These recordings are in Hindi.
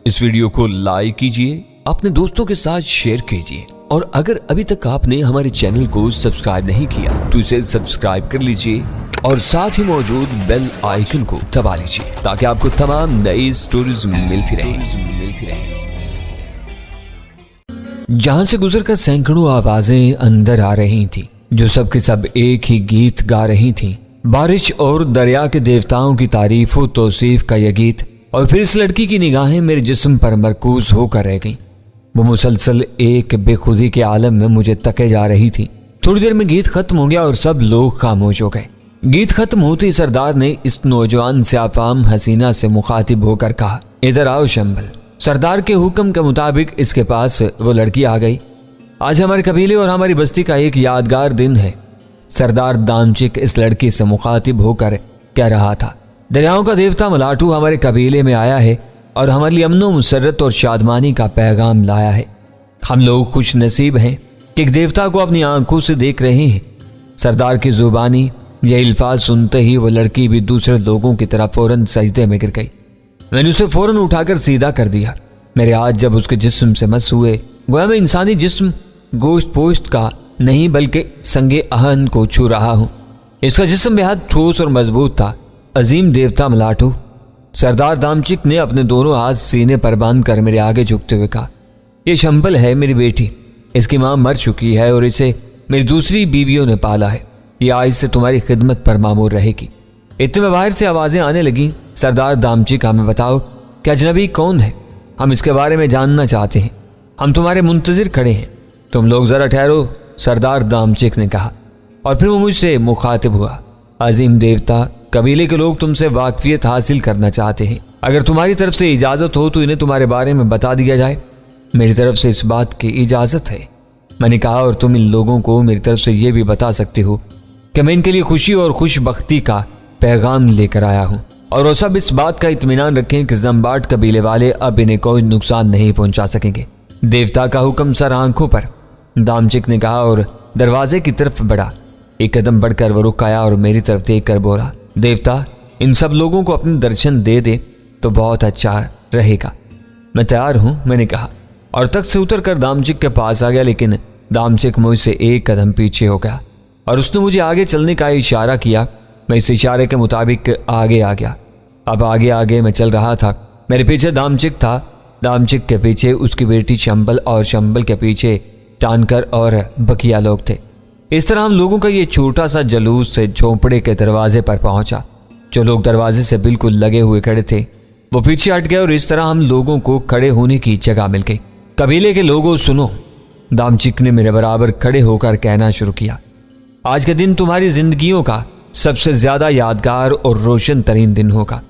इस वीडियो को लाइक कीजिए, अपने दोस्तों के साथ शेयर कीजिए और अगर अभी तक आपने हमारे चैनल को सब्सक्राइब नहीं किया तो इसे सब्सक्राइब कर लीजिए और साथ ही मौजूद बेल आइकन को दबा लीजिए ताकि आपको तमाम नई स्टोरीज मिलती रहे। जहां से गुजरकर सैकड़ों आवाजें अंदर आ रही थी जो सब के सब एक ही गीत गा रही थी। बारिश और दरिया के देवताओं की तारीफ व तौसीफ का यह गीत। और फिर इस लड़की की निगाहें मेरे जिस्म पर मरकूज होकर रह गईं। वो मुसलसल एक बेखुदी के आलम में मुझे तके जा रही थी। थोड़ी देर में गीत खत्म हो गया और सब लोग खामोश हो गए। गीत खत्म होते ही सरदार ने इस नौजवान से आफाम हसीना से मुखातिब होकर कहा, इधर आओ शंबल। सरदार के हुक्म के मुताबिक इसके पास वो लड़की आ गई। आज हमारे कबीले और हमारी बस्ती का एक यादगार दिन है। सरदार दामचिक इस लड़की से मुखातिब होकर कह रहा था, दरियाओं का देवता मलाटू हमारे कबीले में आया है और हमारे लिए अमनो मुसर्रत और शादमानी का पैगाम लाया है। हम लोग खुश नसीब हैं कि एक देवता को अपनी आंखों से देख रहे हैं। सरदार की जुबानी यह अल्फाज सुनते ही वो लड़की भी दूसरे लोगों की तरह फौरन सजदे में गिर गई। मैंने उसे फौरन उठाकर सीधा कर दिया। मेरे हाथ जब उसके जिस्म से मस हुए, गोया मैं इंसानी जिस्म गोश्त पोश्त का नहीं बल्कि संगे अहन को छू रहा हूँ। इसका जिस्म बेहद ठोस और मजबूत था। अजीम देवता मलाटू। सरदार दामचिक ने अपने दोनों हाथ सीने पर बांध कर मेरे आगे झुकते हुए कहा, यह शंबल है मेरी बेटी। इसकी माँ मर चुकी है और इसे मेरी दूसरी बीवियों ने पाला है। यह आज से तुम्हारी खिदमत पर मामूर रहेगी। इतने में बाहर से आवाजें आने लगी, सरदार दामचिक हमें बताओ कि अजनबी कौन है, हम इसके बारे में जानना चाहते हैं। हम तुम्हारे मुंतजिर खड़े हैं, तुम लोग जरा ठहरो, सरदार दामचिक ने कहा। और फिर वो मुझसे मुखातिब हुआ, अजीम देवता कबीले के लोग तुमसे वाकफियत हासिल करना चाहते हैं। अगर तुम्हारी तरफ से इजाज़त हो तो इन्हें तुम्हारे बारे में बता दिया जाए। मेरी तरफ से इस बात की इजाज़त है, मैंने कहा, और तुम इन लोगों को मेरी तरफ से यह भी बता सकते हो कि मैं इनके लिए खुशी और खुशबख्ती का पैगाम लेकर आया हूँ। और वो सब इस बात का इत्मीनान रखें कि जम्बाट कबीले वाले अब इन्हें कोई नुकसान नहीं पहुंचा सकेंगे। देवता का हुक्म सर आंखों पर, दामचिक ने कहा और दरवाजे की तरफ बढ़ा। एक कदम बढ़कर वो रुक आया और मेरी तरफ देख कर बोला, देवता इन सब लोगों को अपने दर्शन दे दे तो बहुत अच्छा रहेगा। मैं तैयार हूँ, मैंने कहा और तख्त से उतर कर दामचिक के पास आ गया। लेकिन दामचिक मुझसे एक कदम पीछे हो गया और उसने मुझे आगे चलने का इशारा किया। मैं इस इशारे के मुताबिक आगे आ गया। अब आगे आगे मैं चल रहा था। मेरे पीछे दामचिक था, दामचिक के पीछे उसकी बेटी शंबल और शंबल के पीछे टानकर और बकिया लोग थे। इस तरह हम लोगों का ये छोटा सा जलूस से झोंपड़े के दरवाजे पर पहुंचा। जो लोग दरवाजे से बिल्कुल लगे हुए खड़े थे वो पीछे हट गए और इस तरह हम लोगों को खड़े होने की जगह मिल गई। कबीले के लोगों सुनो, दामचिक ने मेरे बराबर खड़े होकर कहना शुरू किया, आज का दिन तुम्हारी जिंदगियों का सबसे ज्यादा यादगार और रोशन तरीन दिन होगा।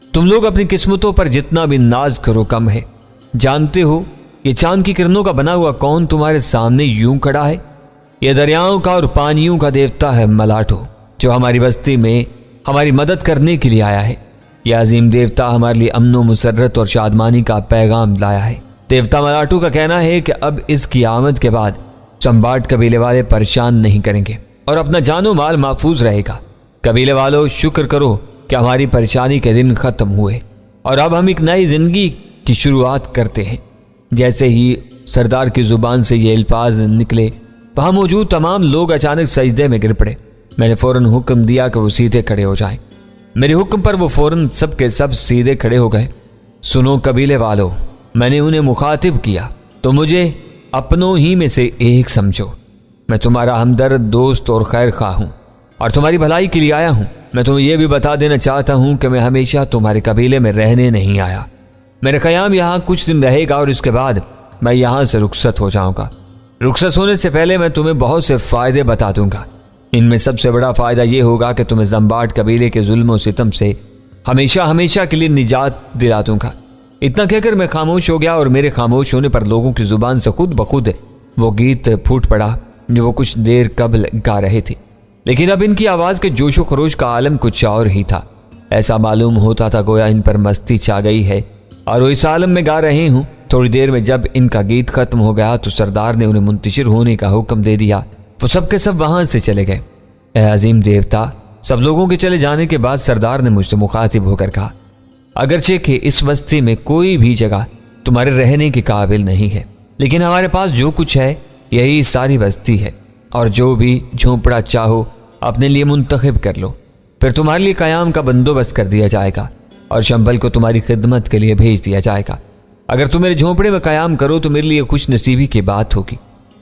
तुम लोग अपनी किस्मतों पर जितना भी नाज करो कम है। जानते हो ये चांद की किरणों का बना हुआ कौन तुम्हारे सामने यूं खड़ा है? यह दरियाओं का और पानियों का देवता है मलाटू, जो हमारी बस्ती में हमारी मदद करने के लिए आया है। यह अजीम देवता हमारे लिए अमनो मुसर्रत और शादमानी का पैगाम लाया है। देवता मलाटू का कहना है कि अब इसकी आमद के बाद चंबाट कबीले वाले परेशान नहीं करेंगे और अपना जानो माल महफूज रहेगा। कबीले वालों शुक्र करो कि हमारी परेशानी के दिन खत्म हुए और अब हम एक नई जिंदगी की शुरुआत करते हैं। जैसे ही सरदार की जुबान से ये अल्फाज निकले वहां मौजूद तमाम लोग अचानक सजदे में गिर पड़े। मैंने फौरन हुक्म दिया कि वो सीधे खड़े हो जाएं। मेरे हुक्म पर वो फौरन सब के सब सीधे खड़े हो गए। सुनो कबीले वालों, मैंने उन्हें मुखातिब किया तो मुझे अपनों ही में से एक समझो। मैं तुम्हारा हमदर्द, दोस्त और खैर खा हूँ और तुम्हारी भलाई के लिए आया हूँ। मैं तुम्हें यह भी बता देना चाहता हूँ कि मैं हमेशा तुम्हारे कबीले में रहने नहीं आया। मेरा क़याम यहाँ कुछ दिन रहेगा और इसके बाद मैं यहाँ से रुखसत हो जाऊँगा। रुखसत होने से पहले मैं तुम्हें बहुत से फ़ायदे बता दूंगा। इनमें सबसे बड़ा फ़ायदा ये होगा कि तुम्हें जम्बाट कबीले के जुल्म और सितम से हमेशा हमेशा के लिए निजात दिला दूंगा। इतना कहकर मैं खामोश हो गया और मेरे खामोश होने पर लोगों की जुबान से खुद ब खुद वो गीत फूट पड़ा जो वो कुछ देर कबल गा रहे थे। लेकिन अब इनकी आवाज़ के जोशो खरोश का आलम कुछ और ही था। ऐसा मालूम होता था गोया इन पर मस्ती छा गई है और वो इस आलम में गा रहे हूँ। थोड़ी देर में जब इनका गीत खत्म हो गया तो सरदार ने उन्हें मुंतशिर होने का हुक्म दे दिया। वो सब के सब वहां से चले गए। ए अजीम देवता, सब लोगों के चले जाने के बाद सरदार ने मुझसे मुखातिब होकर कहा, अगरचे कि इस बस्ती में कोई भी जगह तुम्हारे रहने के काबिल नहीं है। लेकिन हमारे पास जो कुछ है यही सारी बस्ती है, और जो भी झोंपड़ा चाहो अपने लिए मुंतखब कर लो। फिर तुम्हारे लिए क़याम का बंदोबस्त कर दिया जाएगा और शंबल को तुम्हारी खिदमत के लिए भेज दिया जाएगा। अगर तुम मेरे झोंपड़े में क़याम करो तो मेरे लिए खुश नसीबी की बात होगी।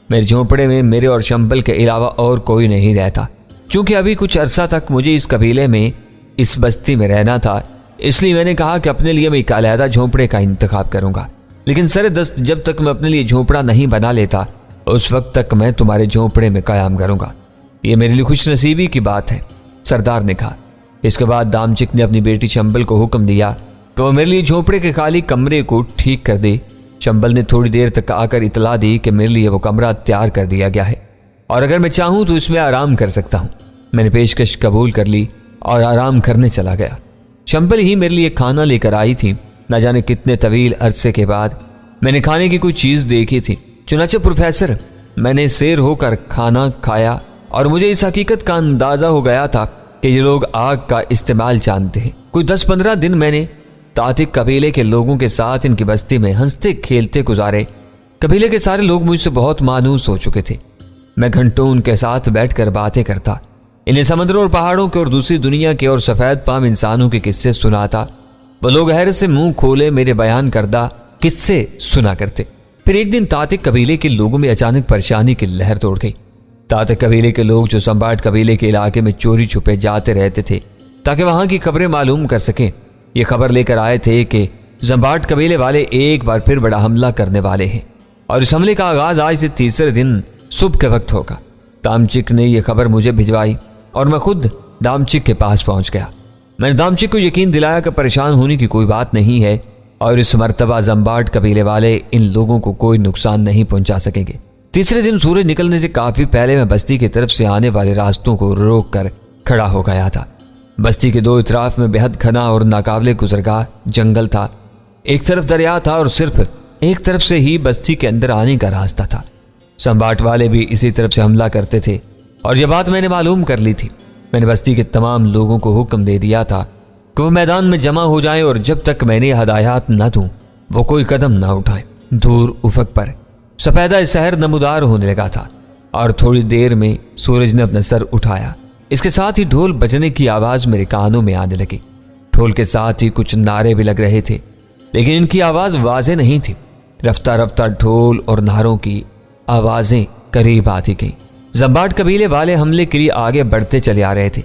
मेरे झोंपड़े में मेरे और शंबल के अलावा और कोई नहीं रहता। चूंकि अभी कुछ अरसा तक मुझे इस कबीले में, इस बस्ती में रहना था, इसलिए मैंने कहा कि अपने लिए मैं एक अलहदा झोंपड़े का इंतखाब करूंगा। लेकिन सरे दस्त जब तक मैं अपने लिए झोंपड़ा नहीं बना लेता उस वक्त तक मैं तुम्हारे झोंपड़े में क़याम करूंगा। ये मेरे लिए खुश नसीबी की बात है, सरदार ने कहा। इसके बाद दामचिक ने अपनी बेटी शंबल को हुक्म दिया कि वह मेरे लिए झोंपड़े के खाली कमरे को ठीक कर दे। शंबल ने थोड़ी देर तक आकर इतला दी कि मेरे लिए वो कमरा तैयार कर दिया गया है और अगर मैं चाहूँ तो इसमें आराम कर सकता हूँ। मैंने पेशकश कबूल कर ली और आराम करने चला गया। शंबल ही मेरे लिए खाना लेकर आई थी। न जाने कितने तवील अरसे के बाद मैंने खाने की कोई चीज़ देखी थी। चुनाचे प्रोफेसर, मैंने शेर होकर खाना खाया और मुझे इस हकीकत का अंदाज़ा हो गया था कि ये लोग आग का इस्तेमाल जानते हैं। कोई 10-15 दिन मैंने तातिक कबीले के लोगों के साथ इनकी बस्ती में हंसते खेलते गुजारे। कबीले के सारे लोग मुझसे बहुत मायूस हो चुके थे। मैं घंटों उनके साथ बैठकर बातें करता, इन्हें समंदरों और पहाड़ों के और दूसरी दुनिया के और सफ़ेद पाम इंसानों के किस्से सुनाता। वो लोग हैरत से मुंह खोले मेरे बयान करदा किस्से सुना करते। फिर एक दिन तातिक कबीले के लोगों में अचानक परेशानी की लहर दौड़ गई। तातिक कबीले के लोग जो संबाट कबीले के इलाके में चोरी छुपे जाते रहते थे ताकि वहां की खबरें मालूम कर सकें, ये खबर लेकर आए थे कि जंबाट कबीले वाले एक बार फिर बड़ा हमला करने वाले हैं और इस हमले का आगाज आज से तीसरे दिन सुबह के वक्त होगा। दामचिक ने यह खबर मुझे भिजवाई और मैं खुद दामचिक के पास पहुंच गया। मैंने दामचिक को यकीन दिलाया कि परेशान होने की कोई बात नहीं है और इस मर्तबा जंबाट कबीले वाले इन लोगों को कोई नुकसान नहीं पहुंचा सकेंगे। तीसरे दिन सूरज निकलने से काफी पहले मैं बस्ती की तरफ से आने वाले रास्तों को रोक कर खड़ा हो गया था। बस्ती के दो इतराफ में बेहद घना और नाकाबिले गुजरगाह जंगल था। एक तरफ दरिया था और सिर्फ एक तरफ से ही बस्ती के अंदर आने का रास्ता था। संबाट वाले भी इसी तरफ से हमला करते थे और यह बात मैंने मालूम कर ली थी। मैंने बस्ती के तमाम लोगों को हुक्म दे दिया था कि वो मैदान में जमा हो जाएं और जब तक मैंने हदायत न दूं वो कोई कदम न उठाएं। दूर उफक पर सफेदा शहर नमूदार होने लगा था और थोड़ी देर में सूरज ने अपना सर उठाया। इसके साथ ही ढोल बजने की आवाज मेरे कानों में आने लगी। ढोल के साथ ही कुछ नारे भी लग रहे थे लेकिन इनकी आवाज वाज़ेह नहीं थी। रफ्ता रफ्ता ढोल और नारों की आवाजें करीब आती गई। जंबाट कबीले वाले हमले के लिए आगे बढ़ते चले आ रहे थे।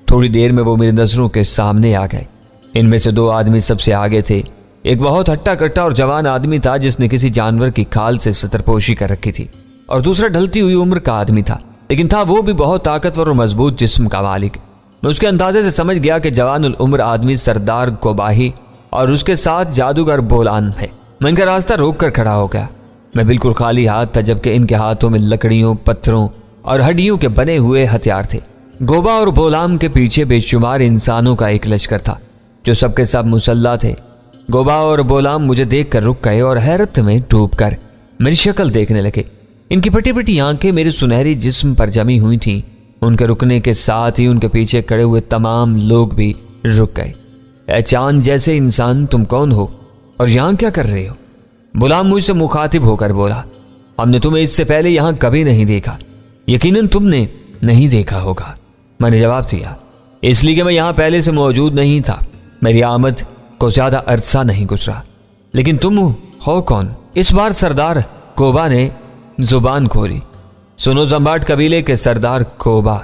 थोड़ी देर में वो मेरी नजरों के सामने आ गए। इनमें से दो आदमी सबसे आगे थे। एक बहुत हट्टा कट्टा और जवान आदमी था जिसने किसी जानवर की खाल से सतरपोशी कर रखी थी और दूसरा ढलती हुई उम्र का आदमी था, लेकिन था वो भी बहुत ताकतवर और मजबूत जिस्म का मालिक। मैं उसके अंदाजे से समझ गया कि जवान उम्र आदमी सरदार कोबाही और उसके साथ जादूगर बोलान है। मैं इनका रास्ता रोक कर खड़ा हो गया। मैं बिल्कुल खाली हाथ था जबकि इनके हाथों में लकड़ियों, पत्थरों और हड्डियों के बने हुए हथियार थे। गोबा और बोलाम के पीछे बेशुमार इंसानों का एक लश्कर था जो सबके सब मुसल्ला थे। गोबा और बोलाम मुझे देखकर रुक गए और हैरत में डूबकर मेरी शक्ल देखने लगे। इनकी फटी फटी आंखें मेरे सुनहरी जिस्म पर जमी हुई थीं। उनके रुकने के साथ ही उनके पीछे खड़े हुए तमाम लोग भी रुक गए। ऐ चांद जैसे इंसान, तुम कौन हो और यहाँ क्या कर रहे हो? गुलाम मुझसे मुखातिब होकर बोला, हमने तुम्हें इससे पहले यहाँ कभी नहीं देखा। यकीनन तुमने नहीं देखा होगा। मैंने जवाब दिया, इसलिए कि मैं यहाँ पहले से मौजूद नहीं था। मेरी आमद को ज्यादा अरसा नहीं गुजरा। लेकिन तुम हो कौन? इस बार सरदार कोबा ने जुबान खोली। सुनो जंबाट कबीले के सरदार कोबा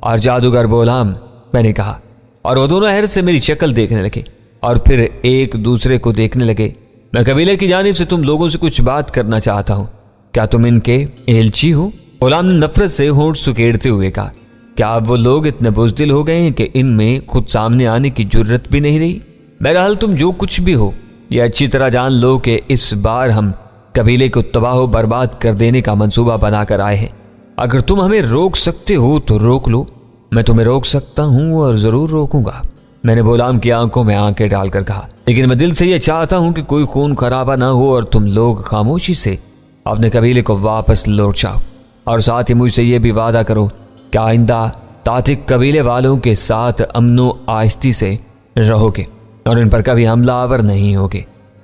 और जादूगर बोलाम, मैंने कहा, और वो दोनों हैरत से मेरी शक्ल देखने लगे और फिर एक दूसरे को देखने लगे। मैं कबीले की जानिब से तुम लोगों से कुछ बात करना चाहता हूँ। क्या तुम इनके एलची हो? गुलाम ने नफरत से होंठ सुकेड़ते हुए कहा, क्या अब वो लोग इतने बुज़दिल हो गए हैं कि इनमें खुद सामने आने की जुर्रत भी नहीं रही? बहरहाल तुम जो कुछ भी हो ये अच्छी तरह जान लो कि इस बार हम कबीले को तबाह बर्बाद कर देने का मंसूबा बनाकर आए हैं। अगर तुम हमें रोक सकते हो तो रोक लो। मैं तुम्हें रोक सकता हूँ और ज़रूर रोकूंगा। मैंने गुलाम की आंखों में आंखें डालकर कहा, लेकिन मैं दिल से यह चाहता हूँ कि कोई खून खराबा ना हो और तुम लोग खामोशी से अपने कबीले को वापस लौट जाओ। और साथ ही मुझसे ये भी वादा करो कि आइंदा तातिक कबीले वालों के साथ अमनो आहिस्ती से रहोगे और इन पर कभी हमलावर नहीं होगे।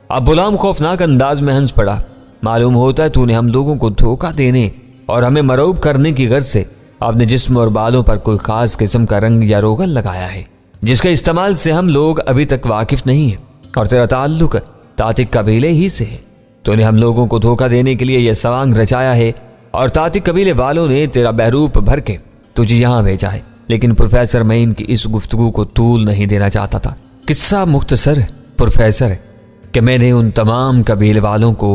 अब गुलाम खौफनाक अंदाज में हंस पड़ा। मालूम होता है तूने हम लोगों को धोखा देने और हमें मरऊब करने की गर्ज से अपने जिस्म और बालों पर कोई खास किस्म का रंग या रोगन लगाया है, जिसके इस्तेमाल से हम लोग अभी तक वाकिफ नहीं है, और तेरा ताल्लुक तातिक कबीले ही से है। तूने हम लोगों को धोखा देने के लिए यह सवांग रचाया है और तातिक कबीले वालों ने तेरा बहरूप भर के तुझे यहाँ भेजा है। लेकिन प्रोफेसर, मैं इनकी इस गुफ्तगू को तूल नहीं देना चाहता था। किस्सा मुख्तसर प्रोफेसर कि मैंने उन तमाम कबीले वालों को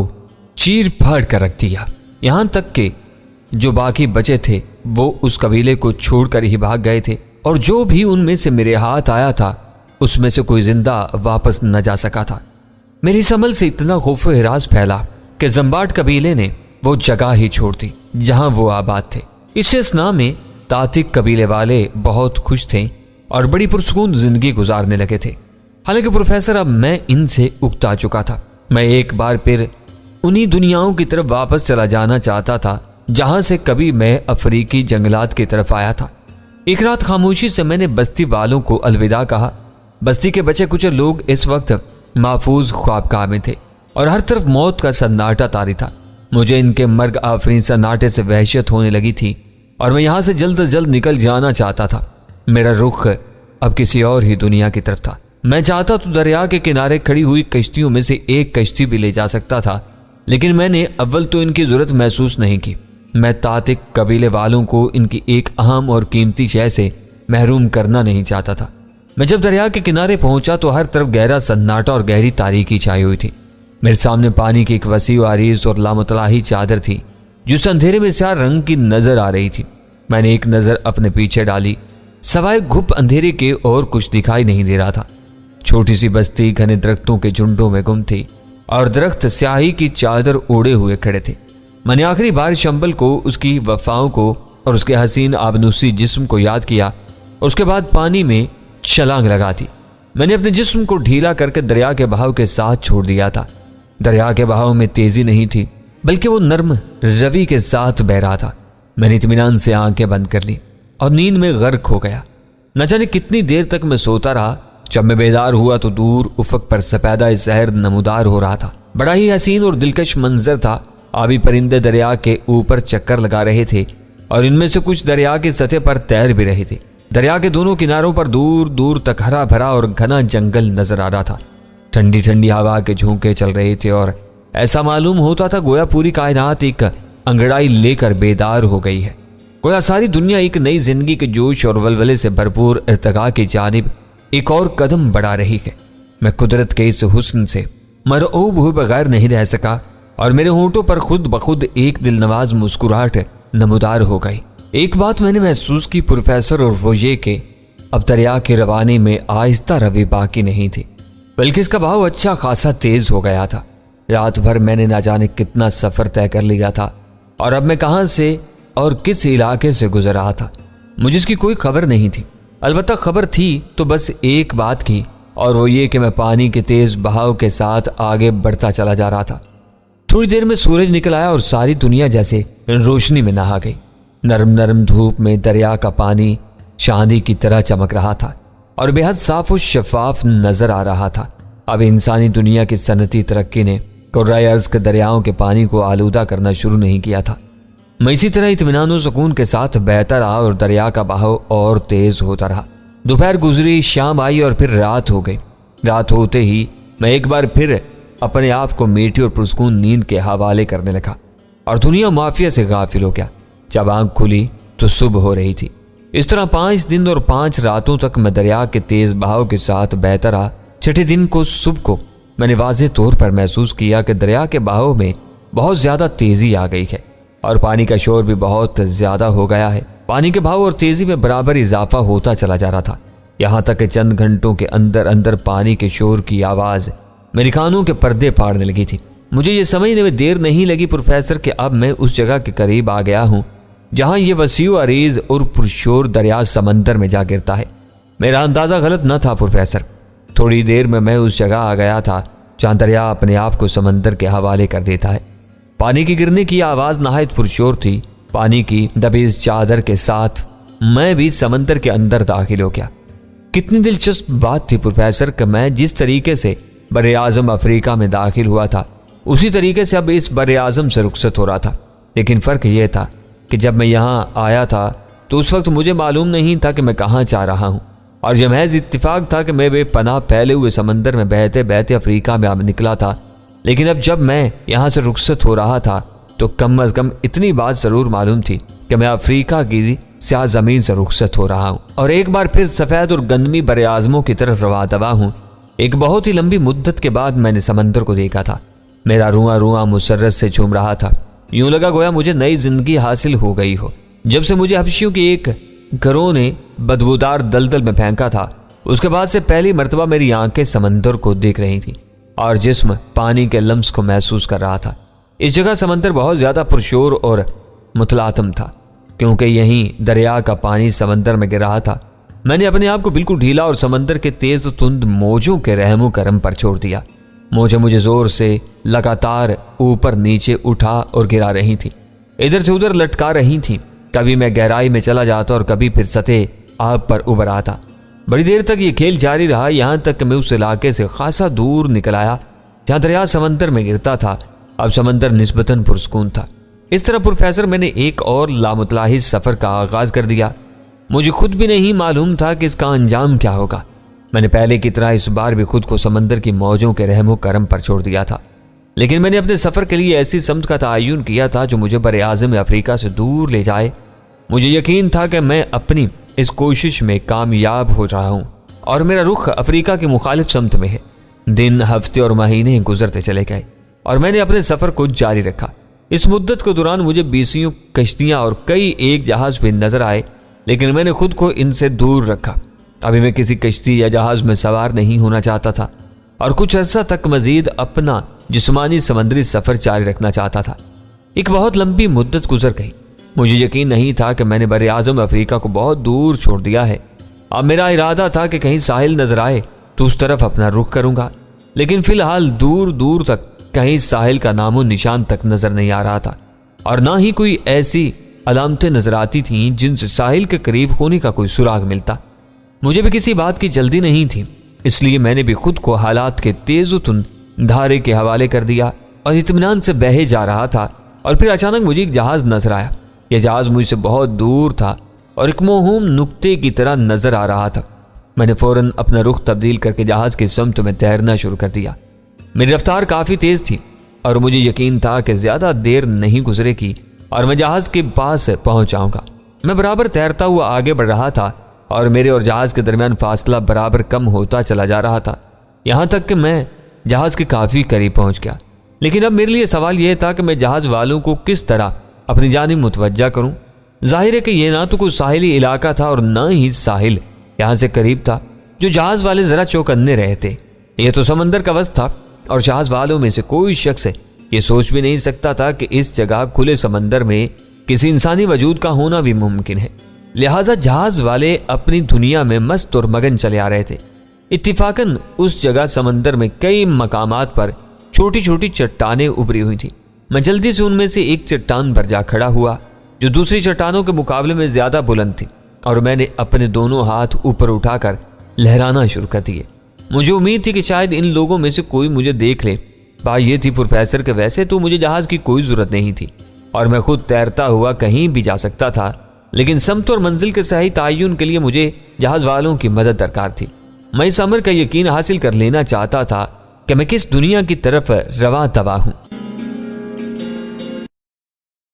चीर फाड़ कर रख दिया, यहाँ तक कि जो बाकी बचे थे वो उस कबीले को छोड़कर ही भाग गए थे, और जो भी उनमें से मेरे हाथ आया था उसमें से कोई जिंदा वापस न जा सका था। मेरी इस अमल से इतना खौफ हिरास फैला कि जम्बाट कबीले ने वो जगह ही छोड़ दी जहां वो आबाद थे। इस असना में तातिक कबीले वाले बहुत खुश थे और बड़ी पुरसकून जिंदगी गुजारने लगे थे। हालांकि प्रोफेसर, अब मैं इनसे उकता चुका था। मैं एक बार फिर उन्हीं दुनियाओं की तरफ वापस चला जाना चाहता था जहां से कभी मैं अफ्रीकी जंगलात की तरफ आया था। एक रात खामोशी से मैंने बस्ती वालों को अलविदा कहा। बस्ती के बचे कुछ लोग इस वक्त महफूज ख्वाबगाह में थे और हर तरफ मौत का सन्नाटा तारी था। मुझे इनके मर्ग आफरीन सन्नाटे से वहशत होने लगी थी और मैं यहाँ से जल्द जल्द निकल जाना चाहता था। मेरा रुख अब किसी और ही दुनिया की तरफ था। मैं चाहता तो दरिया के किनारे खड़ी हुई कश्तियों में से एक कश्ती भी ले जा सकता था, लेकिन मैंने अव्वल तो इनकी जरूरत महसूस नहीं की। मैं तातिक कबीले वालों को इनकी एक अहम और कीमती शय से महरूम करना नहीं चाहता था। मैं जब दरिया के किनारे पहुंचा तो हर तरफ गहरा सन्नाटा और गहरी तारीकी छाई हुई थी। मेरे सामने पानी की एक वसी आरीज और लामतलाही चादर थी जो अंधेरे में स्याह रंग की नजर आ रही थी। मैंने एक नजर अपने पीछे डाली, सवाए घुप अंधेरे के और कुछ दिखाई नहीं दे रहा था। छोटी सी बस्ती घने दरख्तों के झुंडों में गुम थी और दरख्त स्याही की चादर ओढ़े हुए खड़े थे। मैंने आखिरी बार शंबल को, उसकी वफाओं को और उसके हसीन आबनूसी जिस्म को याद किया और उसके बाद पानी में छलांग लगा दी। मैंने अपने जिस्म को ढीला करके दरिया के बहाव के साथ छोड़ दिया था। दरिया के बहाव में तेजी नहीं थी, बल्कि वो नर्म रवि के साथ बह रहा था। मैंने इत्मीनान से आंखें बंद कर ली और नींद में गर्क हो गया। न जाने कितनी देर तक मैं सोता रहा। जब मैं बेदार हुआ तो दूर उफक पर सफेदा शहर नमूदार हो रहा था। बड़ा ही हसीन और दिलकश मंजर था। आबी परिंदे दरिया के ऊपर चक्कर लगा रहे थे और इनमें से कुछ दरिया की सतह पर तैर भी रहे थे। दरिया के दोनों किनारों पर दूर दूर तक हरा भरा और घना जंगल नजर आ रहा था। ठंडी ठंडी हवा के झोंके चल रहे थे और ऐसा मालूम होता था गोया पूरी कायनात एक अंगड़ाई लेकर बेदार हो गई है। गोया सारी दुनिया एक नई जिंदगी के जोश और वलवले से भरपूर इर्तिका की जानिब एक और कदम बढ़ा रही है। मैं कुदरत के इस हुस्न से मरऊब हुए बगैर नहीं रह सका और मेरे होंठों पर खुद बखुद एक दिलनवाज मुस्कुराहट नमूदार हो गई। एक बात मैंने महसूस की प्रोफेसर, और वो ये कि अब दरिया के रवानी में आहिस्ता रवि बाकी नहीं थी, बल्कि इसका बहाव अच्छा खासा तेज हो गया था। रात भर मैंने ना जाने कितना सफर तय कर लिया था और अब मैं कहाँ से और किस इलाके से गुजर रहा था मुझे इसकी कोई खबर नहीं थी। अलबत्ता खबर थी तो बस एक बात की, और वो ये कि मैं पानी के तेज बहाव के साथ आगे बढ़ता चला जा रहा था। थोड़ी देर में सूरज निकल आया और सारी दुनिया जैसे रोशनी में नहा गई। नरम नरम धूप में दरिया का पानी चांदी की तरह चमक रहा था और बेहद साफ और शफाफ नजर आ रहा था। अब इंसानी दुनिया की सनती तरक्की ने कुर्राए अर्ज के दरियाओं के पानी को आलूदा करना शुरू नहीं किया था। मैं इसी तरह इत्मीनान और सुकून के साथ बहता रहा और दरिया का बहाव और तेज होता रहा। दोपहर गुजरी, शाम आई और फिर रात हो गई। रात होते ही मैं एक बार फिर अपने आप को मीठी और पुरस्कून नींद के हवाले करने लगा और दुनिया माफिया से गाफिल हो गया। जब आंख खुली तो सुबह हो रही थी। इस तरह 5 दिन और 5 रातों तक मैं दरिया के तेज बहाव के साथ बहता रहा। छठे दिन को सुबह को मैंने वाज़ेह तौर पर महसूस किया कि दरिया के बहाव में बहुत ज्यादा तेजी आ गई है और पानी का शोर भी बहुत ज्यादा हो गया है। पानी के बहाव और तेजी में बराबर इजाफा होता चला जा रहा था, यहाँ तक कि चंद घंटों के अंदर अंदर पानी के शोर की आवाज मेरे कानों के पर्दे फाड़ने लगी थी। मुझे ये समझने में देर नहीं लगी प्रोफेसर कि अब मैं उस जगह के करीब आ गया हूँ जहाँ ये वसीउ अरीज और पुरशोर दरिया समंदर में जा गिरता है। मेरा अंदाजा गलत न था प्रोफेसर। थोड़ी देर में मैं उस जगह आ गया था जहाँ दरिया अपने आप को समंदर के हवाले कर देता है। पानी की गिरने की आवाज नहायत पुरशोर थी। पानी की दबी चादर के साथ मैं भी समंदर के अंदर दाखिल हो गया। कितनी दिलचस्प बात थी प्रोफेसर कि मैं जिस तरीके से बर आज़म अफ्रीका में दाखिल हुआ था, उसी तरीके से अब इस बर आज़म से रुखसत हो रहा था। लेकिन फ़र्क यह था कि जब मैं यहाँ आया था तो उस वक्त मुझे मालूम नहीं था कि मैं कहाँ जा रहा हूँ, और यह महज इत्तिफाक था कि मैं बेपनाह फैले हुए समंदर में बहते बहते अफ्रीका में अब निकला था। लेकिन अब जब मैं यहाँ से रुखसत हो रहा था तो कम अज़ कम इतनी बात ज़रूर मालूम थी कि मैं अफ्रीका की स्याह ज़मीन से रुखसत हो रहा हूँ और एक बार फिर सफ़ेद और गंदमी बर आज़मों की तरफ रवा दवा हूँ। एक बहुत ही लंबी मुद्दत के बाद मैंने समंदर को देखा था। मेरा रुआं रुआं मुसर्रत से झूम रहा था। यूं लगा गोया मुझे नई जिंदगी हासिल हो गई हो। जब से मुझे हबशियों के एक घरों ने बदबूदार दलदल में फेंका था, उसके बाद से पहली मर्तबा मेरी आंखें समंदर को देख रही थी और जिस्म पानी के लम्स को महसूस कर रहा था। इस जगह समंदर बहुत ज़्यादा पुरशोर और मुतलातम था, क्योंकि यहीं दरिया का पानी समंदर में गिर रहा था। मैंने अपने आप को बिल्कुल ढीला और समंदर के तेज तुंद मौजों के रहमो करम पर छोड़ दिया। मौजें मुझे जोर से लगातार ऊपर नीचे उठा और गिरा रही थी, इधर से उधर लटका रही थी। कभी मैं गहराई में चला जाता और कभी फिर सतह आब पर उभर आता। बड़ी देर तक ये खेल जारी रहा, यहाँ तक कि मैं उस इलाके से खासा दूर निकल आया जहाँ दरिया समंदर में गिरता था। अब समंदर निस्बतन पुरस्कून था। इस तरह प्रोफेसर मैंने एक और लामुतलाहिज सफ़र का आगाज़ कर दिया। मुझे खुद भी नहीं मालूम था कि इसका अंजाम क्या होगा। मैंने पहले की तरह इस बार भी खुद को समंदर की मौजों के रहमो करम पर छोड़ दिया था, लेकिन मैंने अपने सफ़र के लिए ऐसी समत का तयन किया था जो मुझे बर आज़म अफ्रीका से दूर ले जाए। मुझे यकीन था कि मैं अपनी इस कोशिश में कामयाब हो रहा हूँ और मेरा रुख अफ्रीका की मुखालिफ समत में है। दिन, हफ्ते और महीने गुजरते चले गए और मैंने अपने सफ़र को जारी रखा। इस मुद्दत के दौरान मुझे 20 कश्तियाँ और कई एक जहाज़ भी नजर आए, लेकिन मैंने खुद को इनसे दूर रखा। अभी मैं किसी कश्ती या जहाज़ में सवार नहीं होना चाहता था और कुछ अर्सा तक मजीद अपना जिस्मानी समंदरी सफ़र जारी रखना चाहता था। एक बहुत लंबी मुद्दत गुजर गई। मुझे यकीन नहीं था कि मैंने बर आज़म अफ्रीका को बहुत दूर छोड़ दिया है। अब मेरा इरादा था कि कहीं साहिल नजर आए तो उस तरफ अपना रुख करूँगा, लेकिन फ़िलहाल दूर दूर तक कहीं साहिल का नामो निशान तक नजर नहीं आ रहा था और ना ही कोई ऐसी अलामतें नजर आती थीं जिनसे साहिल के करीब होने का कोई सुराग मिलता। मुझे भी किसी बात की जल्दी नहीं थी, इसलिए मैंने भी खुद को हालात के तेज़ुतुन धारे के हवाले कर दिया और इत्मीनान से बहे जा रहा था। और फिर अचानक मुझे एक जहाज़ नजर आया। यह जहाज़ मुझसे बहुत दूर था और एक मोहूम नुक्ते की तरह नजर आ रहा था। मैंने फ़ौरन अपना रुख तब्दील करके जहाज़ की समत में तैरना शुरू कर दिया। मेरी रफ्तार काफ़ी तेज़ थी और मुझे यकीन था कि ज़्यादा देर नहीं गुजरेगी और मैं जहाज़ के पास पहुंच जाऊंगा। मैं बराबर तैरता हुआ आगे बढ़ रहा था और मेरे और जहाज़ के दरमियान फासला बराबर कम होता चला जा रहा था, यहाँ तक कि मैं जहाज़ के काफ़ी करीब पहुंच गया। लेकिन अब मेरे लिए सवाल यह था कि मैं जहाज़ वालों को किस तरह अपनी जानिब मुतवज्जा करूं। जाहिर है कि यह ना तो कोई साहिली इलाका था और ना ही साहिल यहाँ से करीब था। जो जहाज़ वाले ज़रा चौकन्ने रहते। यह तो समंदर का वस्त था और जहाज़ वालों में से कोई शख्स ये सोच भी नहीं सकता था कि इस जगह खुले समंदर में किसी इंसानी वजूद का होना भी मुमकिन है। लिहाजा जहाज़ वाले अपनी दुनिया में मस्त और मगन चले आ रहे थे। इत्तिफाकन उस जगह समंदर में कई मकामात पर छोटी छोटी चट्टानें उभरी हुई थी। मैं जल्दी से उनमें से एक चट्टान पर जा खड़ा हुआ जो दूसरी चट्टानों के मुकाबले में ज़्यादा बुलंद थी और मैंने अपने दोनों हाथ ऊपर उठाकर लहराना शुरू कर दिए। मुझे उम्मीद थी कि शायद इन लोगों में से कोई मुझे देख ले। बात ये थी प्रोफेसर के वैसे तो मुझे जहाज़ की कोई ज़रूरत नहीं थी और मैं खुद तैरता हुआ कहीं भी जा सकता था, लेकिन समत और मंजिल के सही तयन के लिए मुझे जहाज़ वालों की मदद दरकार थी। मैं इस अमर का यकीन हासिल कर लेना चाहता था कि मैं किस दुनिया की तरफ रवा तबा हूँ।